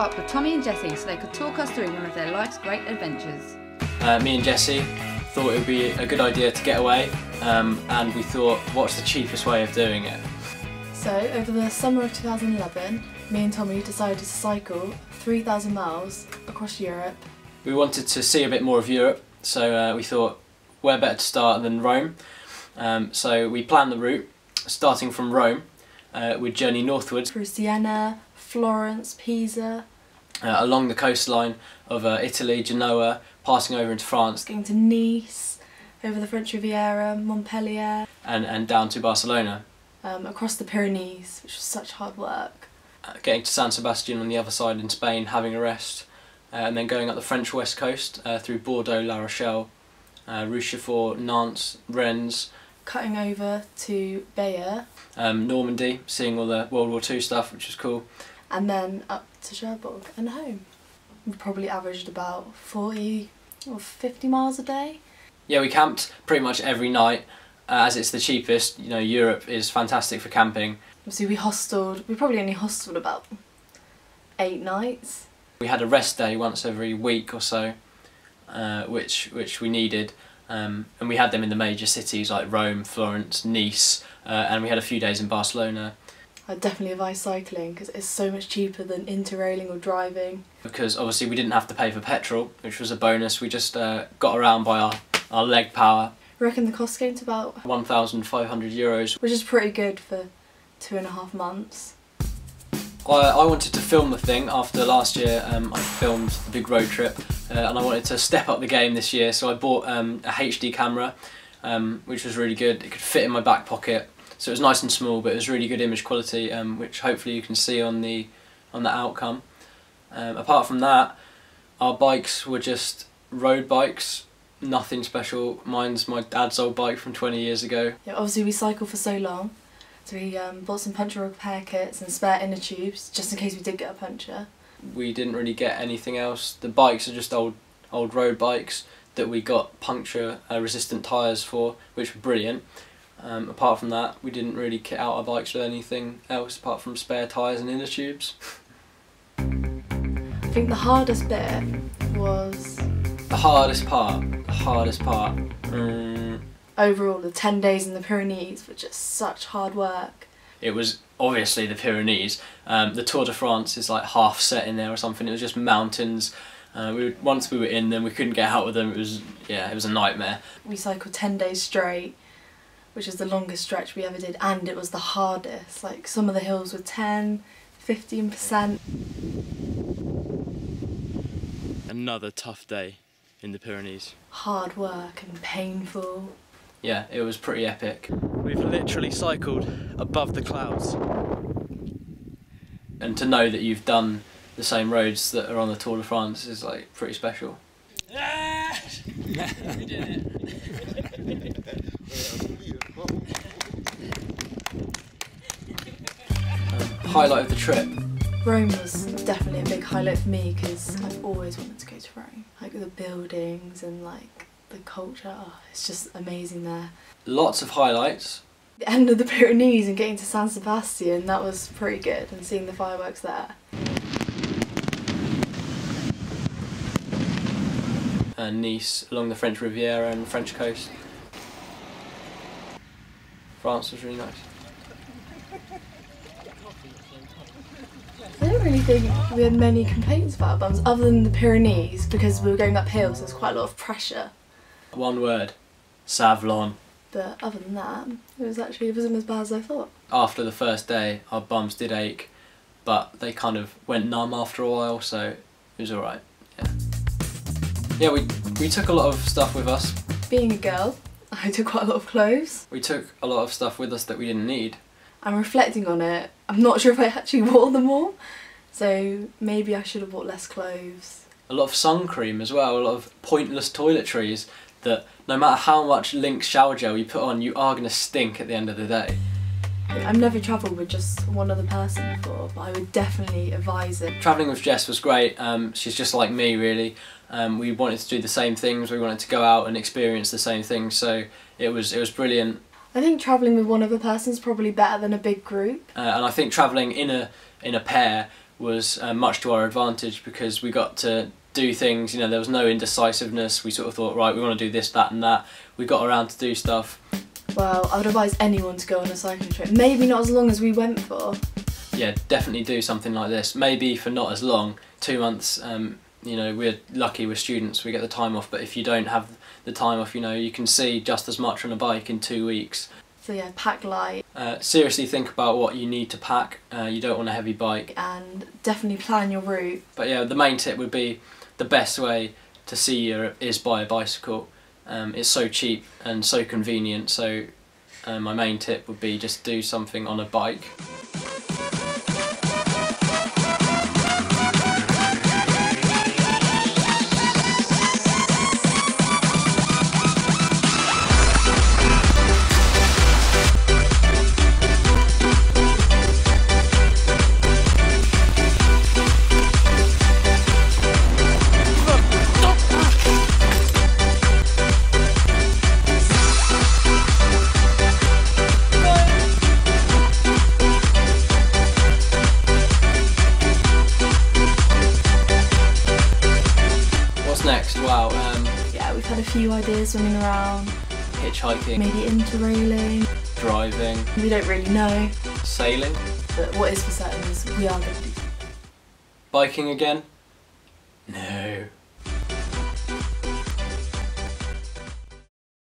up with Tommy and Jessie so they could talk us through one of their life's great adventures. Me and Jessie thought it would be a good idea to get away, and we thought, what's the cheapest way of doing it? So, over the summer of 2011, me and Tommy decided to cycle 3,000 miles across Europe. We wanted to see a bit more of Europe, so we thought, where better to start than Rome? So we planned the route, starting from Rome. We'd journey northwards Through Siena, Florence, Pisa. Along the coastline of Italy, Genoa, passing over into France. Going to Nice, over the French Riviera, Montpellier. And down to Barcelona. Across the Pyrenees, which was such hard work. Getting to San Sebastian on the other side in Spain, having a rest. And then going up the French west coast through Bordeaux, La Rochelle, Rochefort, Nantes, Rennes. Cutting over to Bayeux. Normandy, seeing all the World War II stuff, which was cool. And then up to Cherbourg and home. We probably averaged about 40 or 50 miles a day. Yeah, we camped pretty much every night, as it's the cheapest. You know, Europe is fantastic for camping. Obviously we probably only hosteled about 8 nights. We had a rest day once every week or so, which we needed, and we had them in the major cities like Rome, Florence, Nice, and we had a few days in Barcelona. I'd definitely advise cycling because it's so much cheaper than interrailing or driving. Because obviously we didn't have to pay for petrol, which was a bonus. We just got around by our leg power. I reckon the cost came to about €1,500. which is pretty good for 2.5 months. I wanted to film the thing after last year. I filmed the big road trip, and I wanted to step up the game this year, so I bought a HD camera, which was really good. It could fit in my back pocket, so it was nice and small, but it was really good image quality, which hopefully you can see on the outcome. Apart from that, our bikes were just road bikes, nothing special. Mine's my dad's old bike from 20 years ago. Yeah, obviously we cycled for so long, so we bought some puncture repair kits and spare inner tubes just in case we did get a puncture. We didn't really get anything else. The bikes are just old road bikes that we got puncture resistant tyres for, which were brilliant. Apart from that, we didn't really kit out our bikes with anything else apart from spare tyres and inner tubes. I think the hardest bit was... The hardest part. Overall, the 10 days in the Pyrenees were just such hard work. It was obviously the Pyrenees. The Tour de France is like half set in there or something. It was just mountains. Once we were in them, we couldn't get out of them. It was a nightmare. We cycled 10 days straight, which is the longest stretch we ever did, and it was the hardest. Like, some of the hills were 10, 15%. Another tough day in the Pyrenees. Hard work and painful. Yeah, it was pretty epic. We've literally cycled above the clouds. And to know that you've done the same roads that are on the Tour de France is like pretty special. We did it. Highlight of the trip. Rome was definitely a big highlight for me because I've always wanted to go to Rome. Like the buildings and like the culture, it's just amazing there. Lots of highlights. The end of the Pyrenees and getting to San Sebastian, that was pretty good, and seeing the fireworks there. And Nice, along the French Riviera and the French coast. France was really nice. I don't really think we had many complaints about our bums, other than the Pyrenees, because we were going up hills, so there's quite a lot of pressure. One word, Savlon. But other than that, it wasn't as bad as I thought. After the first day, our bums did ache, but they kind of went numb after a while, so it was alright, yeah. Yeah, we took a lot of stuff with us. Being a girl, I took quite a lot of clothes. We took a lot of stuff with us that we didn't need. I'm reflecting on it, I'm not sure if I actually wore them all, so maybe I should have bought less clothes. A lot of sun cream as well, a lot of pointless toiletries that no matter how much Lynx shower gel you put on, you are going to stink at the end of the day. I've never travelled with just one other person before, but I would definitely advise it. Travelling with Jess was great. She's just like me, really. We wanted to do the same things, we wanted to go out and experience the same things, so it was brilliant. I think travelling with one other person is probably better than a big group. And I think travelling in a pair was much to our advantage, because we got to do things, you know, there was no indecisiveness. We sort of thought, right, we want to do this, that and that. We got around to do stuff. Well, I would advise anyone to go on a cycling trip. Maybe not as long as we went for. Yeah, definitely do something like this. Maybe for not as long, 2 months. You know, we're lucky, we're students, we get the time off, but if you don't have the time off, you know, you can see just as much on a bike in 2 weeks. So yeah, pack light. Seriously think about what you need to pack. You don't want a heavy bike. And definitely plan your route. But yeah, the main tip would be the best way to see Europe is by a bicycle. It's so cheap and so convenient, so my main tip would be just do something on a bike. Next, wow, Yeah, we've had a few ideas swimming around. hitchhiking, Maybe interrailing. driving, We don't really know. sailing, But what is for certain is we are going to do something. biking again? No.